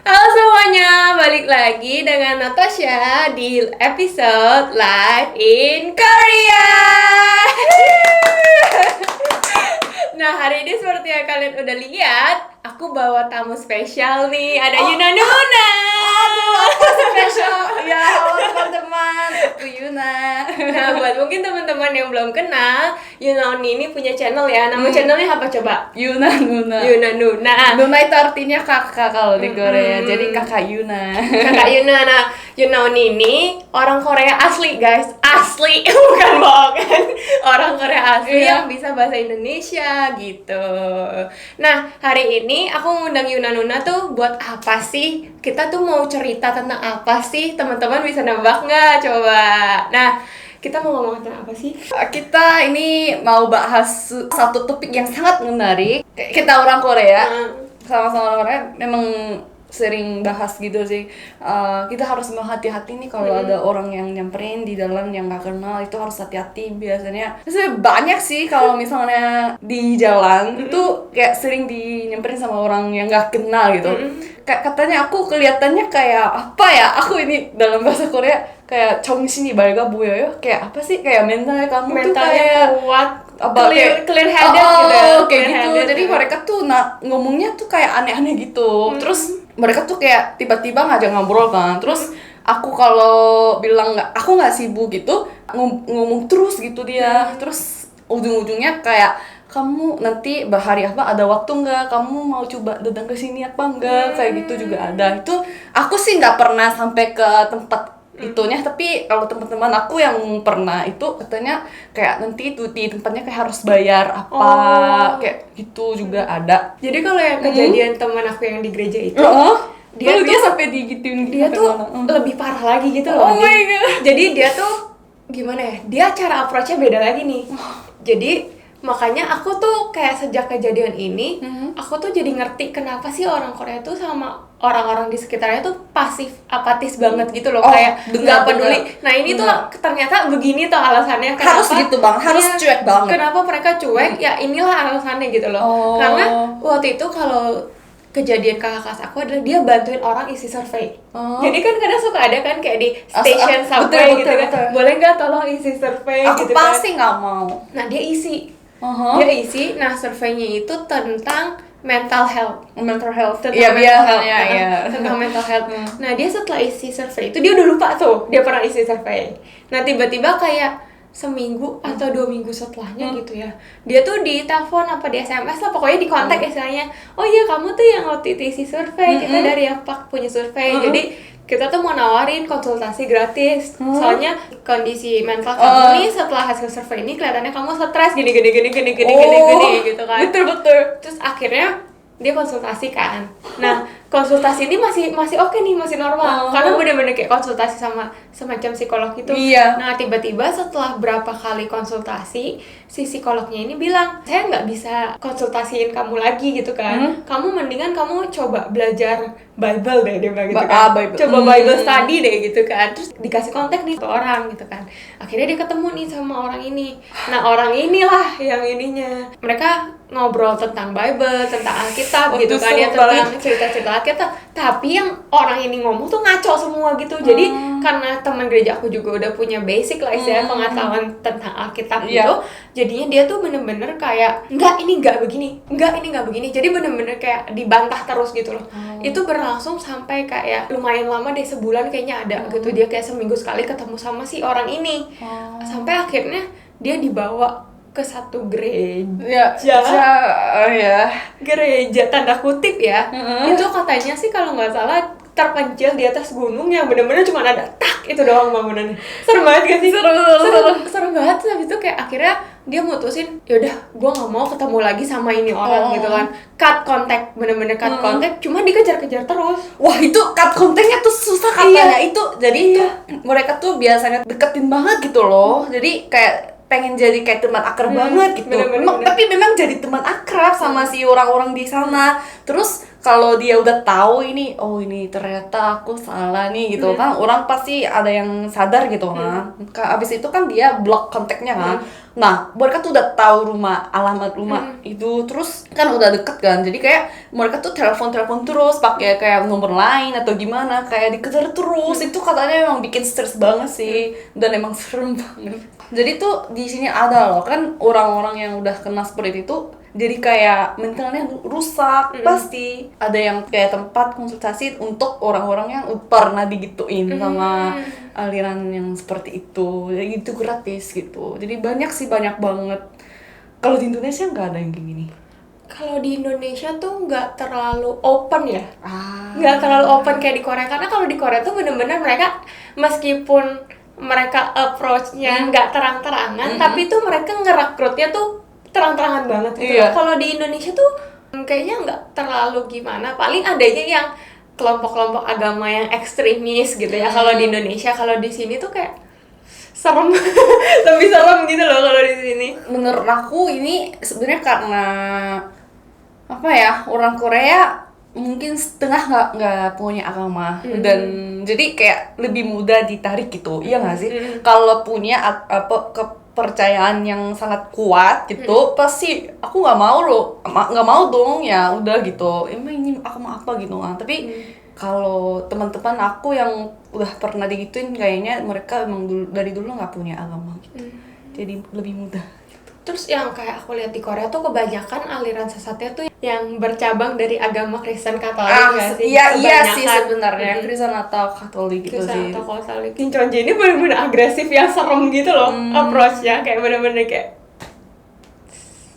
Halo semuanya, balik lagi dengan Natasha di episode Live in Korea. Nah, hari ini seperti yang kalian udah lihat, aku bawa tamu spesial nih. Ada Yuna Nuna. Apa spesial? Ya, halo teman-teman, aku Yuna. Nah, buat mungkin teman-teman yang belum kenal, Yuna ini punya channel ya. Nama channelnya apa coba? Yuna Nuna. Yuna Nuna. Nuna itu artinya kakak kalau di Korea, jadi kakak Yuna. Kakak Yuna. Nah, Yuna ini orang Korea asli guys, asli bukan bohongan, orang Korea asli yang bisa bahasa Indonesia gitu. Nah, hari ini aku ngundang Yuna Nuna tuh buat apa sih? Kita tuh mau cerita tentang apa sih? Teman-teman bisa nebak nggak? Coba. Nah, kita mau ngomong tentang apa sih? Kita ini mau bahas satu topik yang sangat menarik. Kita orang Korea, sama-sama orang Korea memang sering bahas gitu sih. Kita harus hati-hati nih kalau ada orang yang nyamperin di jalan yang nggak kenal, itu harus hati-hati. Biasanya banyak sih kalau misalnya di jalan itu kayak sering nyamperin sama orang yang nggak kenal gitu. Kayak katanya aku kelihatannya kayak apa ya? Aku ini dalam bahasa Korea kayak 정신이 맑아 보여요? Kayak apa sih? Kayak mentalnya kamu tuh kayak kuat, apa clear headed gitu ya. kayak gitu. Jadi mereka tuh ngomongnya tuh kayak aneh-aneh gitu. Terus mereka tuh kayak tiba-tiba ngajak ngobrol kan. Terus aku kalau bilang aku nggak sibuk gitu, ngomong terus gitu dia. Terus ujung-ujungnya kayak, kamu nanti hari apa ada waktu nggak? Kamu mau coba datang ke sini apa enggak? Kayak gitu juga ada. Itu aku sih nggak pernah sampai ke tempat itunya, tapi kalau teman-teman aku yang pernah itu katanya kayak nanti itu di tempatnya kayak harus bayar apa, kayak gitu juga ada. Jadi kalau yang kejadian teman aku yang di gereja itu, dia sampai digituin, dia tuh lebih parah lagi gitu loh. Oh my god. Jadi dia tuh gimana ya? Dia cara approach-nya beda lagi nih. Jadi makanya aku tuh kayak sejak kejadian ini, aku tuh jadi ngerti kenapa sih orang Korea tuh sama orang-orang di sekitarnya tuh pasif, apatis banget gitu loh, kayak nggak peduli. Nah ini tuh ternyata begini tuh alasannya kenapa harus gitu bang, harus cuek banget. Kenapa mereka cuek? Ya inilah alasannya gitu loh. Karena waktu itu kalau kejadian kakak kelas aku adalah dia bantuin orang isi survei. Jadi kan kadang suka ada kan kayak di station subway gitu kan, boleh nggak tolong isi survei aku gitu kan. Aku pasti nggak mau. Nah dia isi. Dia isi, nah surveinya itu tentang mental health. Iya, tentang mental health. Nah dia setelah isi survei itu dia udah lupa tuh dia pernah isi survei. Nah tiba-tiba kayak seminggu atau 2 minggu setelahnya gitu ya, dia tuh di telepon apa di SMS lah, pokoknya di kontak istilahnya. Oh iya kamu tuh yang waktu itu isi survei, kita dari Apak punya survei, jadi kita tuh mau nawarin konsultasi gratis. Soalnya kondisi mental kamu nih setelah hasil survei ini kelihatannya kamu stres gini gitu kan. Betul. Terus akhirnya dia konsultasi kan. Nah, konsultasi ini masih oke nih, masih normal. Karena bener-bener kayak konsultasi sama semacam psikolog gitu. Iya. Nah, tiba-tiba setelah berapa kali konsultasi, si psikolognya ini bilang, saya nggak bisa konsultasiin kamu lagi gitu kan. Kamu mendingan kamu coba belajar Bible deh, dia bilang gitu kan. Bible. Coba Bible study deh gitu kan. Terus dikasih kontak nih ke orang gitu kan. Akhirnya dia ketemu nih sama orang ini. Nah, orang inilah yang ininya. Mereka ngobrol tentang Bible, tentang Alkitab gitu kan ya, tentang cerita-cerita Alkitab. Tapi yang orang ini ngomong tuh ngaco semua gitu. Jadi karena teman gereja aku juga udah punya basic lah istilahnya pengetahuan tentang Alkitab gitu. Jadinya dia tuh bener-bener kayak enggak ini enggak begini. Jadi bener-bener kayak dibantah terus gitu loh. Itu berlangsung sampai kayak lumayan lama deh, sebulan kayaknya ada gitu. Dia kayak seminggu sekali ketemu sama si orang ini. Sampai akhirnya dia dibawa ke satu gereja, gereja tanda kutip ya. Itu katanya sih kalau nggak salah terpencil di atas gunung yang bener-bener cuma ada tak itu doang bangunannya. Serem banget gak sih? Serem banget. Habis itu kayak akhirnya dia mutusin, yaudah gue nggak mau ketemu lagi sama ini orang gitu kan. Cut contact, bener-bener cut contact. Cuma dikejar-kejar terus. Wah itu cut contactnya tuh susah katanya. Itu jadi tuh mereka tuh biasanya deketin banget gitu loh. Jadi kayak pengen jadi kayak teman akrab banget gitu. Bener. Tapi memang jadi teman akrab sama si orang-orang di sana. Terus kalau dia udah tahu ini, oh ini ternyata aku salah nih gitu kan, orang pasti ada yang sadar gitu kan. Abis itu kan dia blok kontaknya kan. Nah, mereka tuh udah tahu alamat rumah itu, terus kan udah deket kan, jadi kayak mereka tuh telepon terus pakai kayak nomor lain atau gimana, kayak dikejar terus. Itu katanya emang bikin stres banget sih, dan emang serem banget. Jadi tuh di sini ada loh kan orang-orang yang udah kena seperti itu, jadi kayak mentalnya rusak. Pasti ada yang kayak tempat konsultasi untuk orang-orang yang pernah digituin sama aliran yang seperti itu. Jadi itu gratis gitu. Jadi banyak banget. Kalau di Indonesia nggak ada yang kayak gini. Kalau di Indonesia tuh nggak terlalu open ya, Ah. nggak terlalu open kayak di Korea. Karena kalau di Korea tuh bener-bener mereka meskipun mereka approach-nya nggak terang-terangan, tapi tuh mereka ngerekrutnya tuh terang-terangan banget gitu. Iya. Kalau di Indonesia tuh kayaknya nggak terlalu gimana. Paling adanya yang kelompok-kelompok agama yang ekstremis gitu ya. Kalau di Indonesia, kalau di sini tuh kayak serem, lebih serem gitu loh kalau di sini. Menurut aku ini sebenarnya karena apa ya, orang Korea mungkin setengah nggak punya agama, dan jadi kayak lebih mudah ditarik gitu, iya nggak sih? Kalau punya apa kepercayaan yang sangat kuat gitu, pasti aku nggak mau loh, nggak mau dong, ya udah gitu, emang ini agama apa gitu kan. Tapi kalau teman-teman aku yang udah pernah digituin, kayaknya mereka emang dari dulu nggak punya agama gitu, jadi lebih mudah. Terus yang kayak aku lihat di Korea tuh kebanyakan aliran sesatnya tuh yang bercabang dari agama Kristen Katolik nggak sih? Iya sih sebenarnya Kristen atau Katolik gitu Kristen sih. atau Katolik. Kim Chon Ji ini bener-bener agresif yang serem gitu loh, approach-nya kayak bener-bener kayak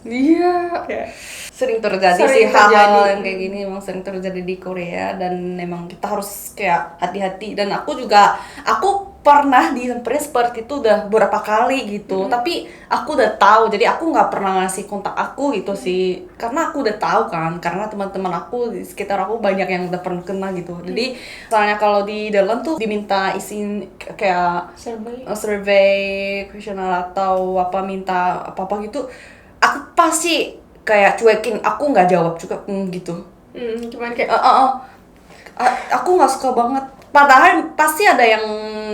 Iya. kayak Sering terjadi Sering sih hal-hal terjadi. yang kayak gini, emang sering terjadi di Korea, dan memang kita harus kayak hati-hati. Dan aku pernah disamperin seperti itu udah beberapa kali gitu, tapi aku udah tahu, jadi aku nggak pernah ngasih kontak aku gitu sih, karena aku udah tahu kan, karena teman-teman aku di sekitar aku banyak yang udah pernah kena gitu. Jadi misalnya kalau di dalam tuh diminta isiin kayak survei questionnaire atau apa, minta apa gitu, aku pasti kayak cuekin, aku nggak jawab juga gitu. Cuman kayak Aku nggak suka banget. Padahal pasti ada yang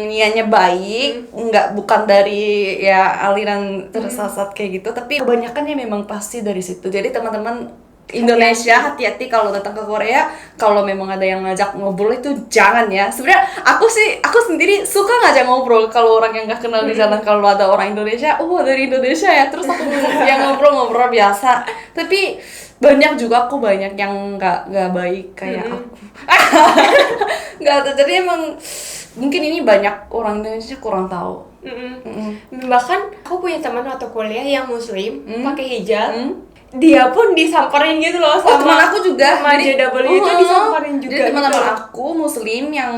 niatnya baik, bukan dari ya aliran tersesat kayak gitu, tapi kebanyakannya memang pasti dari situ. Jadi teman-teman Indonesia hati-hati kalau datang ke Korea, kalau memang ada yang ngajak ngobrol itu jangan ya. Sebenarnya aku sendiri suka ngajak ngobrol kalau orang yang nggak kenal di jalan. Kalau ada orang Indonesia, oh dari Indonesia ya, terus aku yang ngobrol biasa. Tapi banyak yang nggak baik kayak aku. Nggak, jadi emang mungkin ini banyak orang Indonesia kurang tahu. Bahkan aku punya teman waktu kuliah yang muslim pakai hijab, dia pun disamperin gitu loh sama teman aku juga, sama JW itu disamperin juga. Jadi teman-teman gitu. aku muslim yang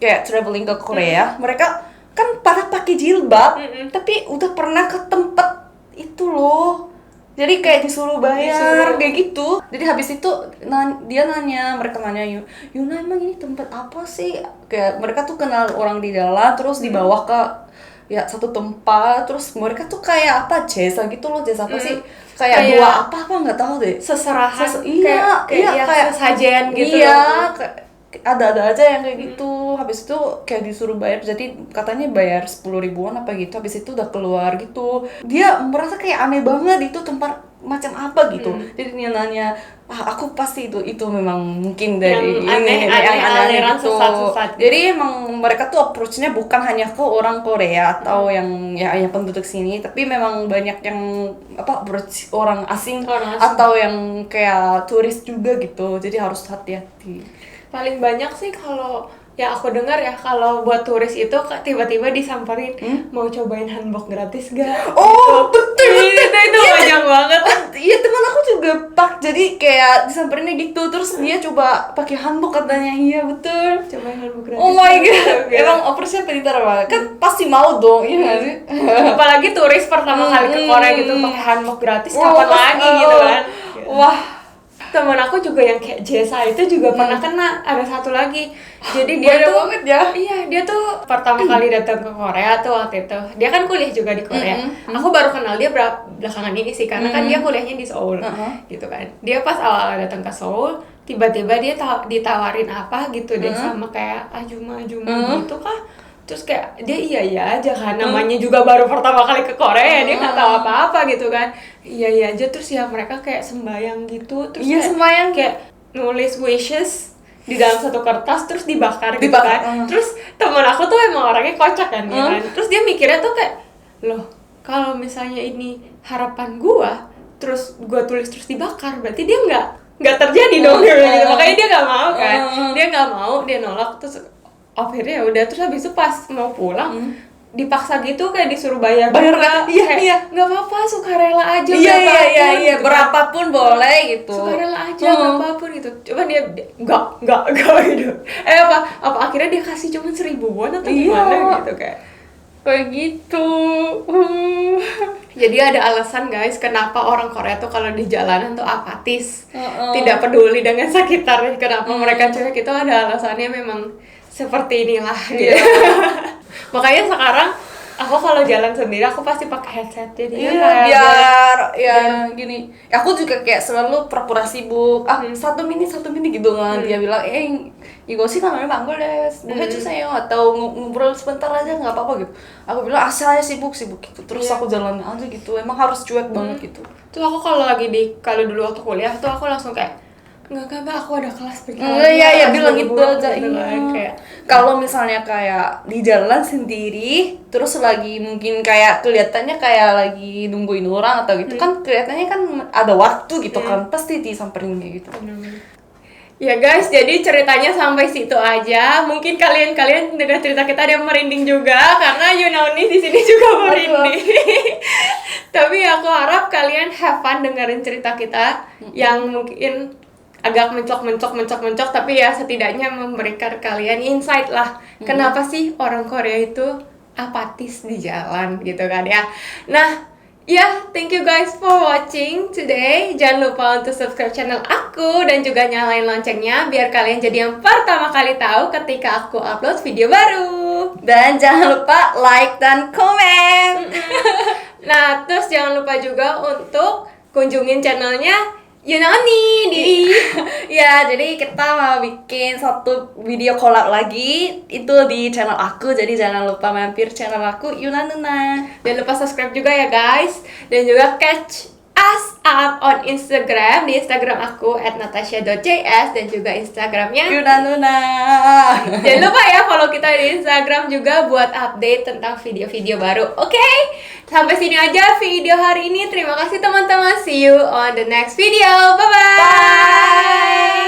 kayak traveling ke Korea, mereka kan pada pakai jilbab, tapi udah pernah ke tempat itu loh. Jadi kayak disuruh bayar kayak gitu. Jadi habis itu mereka nanya, Yuna emang ini tempat apa sih? Kayak mereka tuh kenal orang di jalan, terus dibawa ke ya satu tempat, terus mereka tuh kayak apa, jasa gitu loh, jasa apa sih? Kayak dua apa nggak tahu deh. Seserahan. Iya, kayak sesajen gitu. Iya, ada aja yang kayak gitu. Habis itu kayak disuruh bayar, jadi katanya bayar 10.000-an apa gitu. Habis itu udah keluar gitu. Dia merasa kayak aneh banget, itu tempat macam apa gitu. Jadi dia nanya, aku pasti itu memang mungkin dari yang aneh aliran gitu. sesat-sesat. Jadi emang mereka tuh approach-nya bukan hanya ke orang Korea atau yang penduduk sini, tapi memang banyak yang approach orang asing atau yang kayak turis juga gitu. Jadi harus hati-hati. Paling banyak sih kalau ya aku dengar ya, kalau buat turis itu tiba-tiba disamperin, mau cobain hanbok gratis gak? Oh, betul. Itu banyak banget. Iya, teman aku juga jadi kayak disamperinnya gitu, terus dia coba pakai hanbok katanya. Iya, betul. Cobain hanbok gratis. Oh my god. Emang operasinya pintar banget. Kan pasti mau dong, iya nggak sih? Apalagi turis pertama kali ke Korea gitu pakai hanbok gratis, kapan lagi gitu kan? Wah. Temen aku juga yang kayak Jessa itu juga pernah kena, ada satu lagi. Jadi dia banyak tuh banget ya. Iya, dia tuh pertama kali datang ke Korea tuh waktu itu. Dia kan kuliah juga di Korea. Aku baru kenal dia belakangan ini sih, karena kan dia kuliahnya di Seoul gitu kan. Dia pas awal datang ke Seoul, tiba-tiba dia ditawarin apa gitu deh sama kayak Ajuma gitu kah. Terus kayak dia iya aja kan, namanya juga baru pertama kali ke Korea, dia nggak tahu apa-apa gitu kan. Iya aja, terus ya mereka kayak sembayang gitu, terus sembayang kayak nulis wishes di dalam satu kertas terus dibakar gitu kan. Terus temen aku tuh emang orangnya kocak kan, ya kan. Terus dia mikirnya tuh kayak, loh kalau misalnya ini harapan gua, terus gua tulis terus dibakar, berarti dia nggak terjadi dong gitu. Makanya dia nggak mau kan, dia nggak mau, dia nolak. Terus akhirnya udah, terus habis itu pas mau pulang dipaksa gitu kayak disuruh bayar kan? Iya nggak apa-apa, sukarela aja, iya berapapun boleh gitu, sukarela aja berapapun gitu. Coba dia nggak gitu. Apa akhirnya dia kasih cuma 1.000 won atau gimana gitu kayak gitu. Jadi ada alasan guys kenapa orang Korea tuh kalau di jalanan tuh apatis, tidak peduli dengan sekitarnya. Kenapa mereka cuek, itu ada alasannya, memang seperti inilah gitu. Makanya sekarang aku kalau jalan sendiri aku pasti pakai headset, jadi biar gini. Aku juga kayak selalu pura-pura sibuk. 1 menit gitu kan. Dia bilang 이거 시간 얼마 안 걸려요. 뭐 해주세요. atau ngobrol sebentar aja nggak apa-apa gitu. Aku bilang saya sibuk gitu. Terus aku jalan aja gitu. Emang harus cuek banget gitu. Tuh aku kalau dulu waktu kuliah tuh aku langsung kayak Enggak, aku ada kelas pergi. Iya, bilang gitu aja. Kayak kalau misalnya kayak di jalan sendiri, terus lagi mungkin kayak kelihatannya kayak lagi nungguin orang atau gitu kan, kelihatannya kan ada waktu gitu kan, pasti disamperin kayak gitu. Ya guys, jadi ceritanya sampai situ aja. Mungkin kalian dengar cerita kita ada yang merinding juga, karena Yunauni di sini juga merinding. Tapi aku harap kalian have fun dengerin cerita kita yang mungkin agak mencok, tapi ya setidaknya memberikan kalian insight lah. Kenapa sih orang Korea itu apatis di jalan gitu kan ya. Nah, thank you guys for watching today. Jangan lupa untuk subscribe channel aku dan juga nyalain loncengnya biar kalian jadi yang pertama kali tahu ketika aku upload video baru. Dan jangan lupa like dan komen. Nah, terus jangan lupa juga untuk kunjungin channelnya Yunauni di ya, jadi kita mau bikin satu video collab lagi itu di channel aku, jadi jangan lupa mampir channel aku Yunanuna. Jangan lupa subscribe juga ya guys, dan juga catch us up on Instagram, di Instagram aku @natasha.js dan juga Instagramnya Yunanuna. Jangan lupa ya follow kita di Instagram juga buat update tentang video-video baru. Oke? Sampai sini aja video hari ini. Terima kasih teman-teman. See you on the next video. Bye-bye. Bye.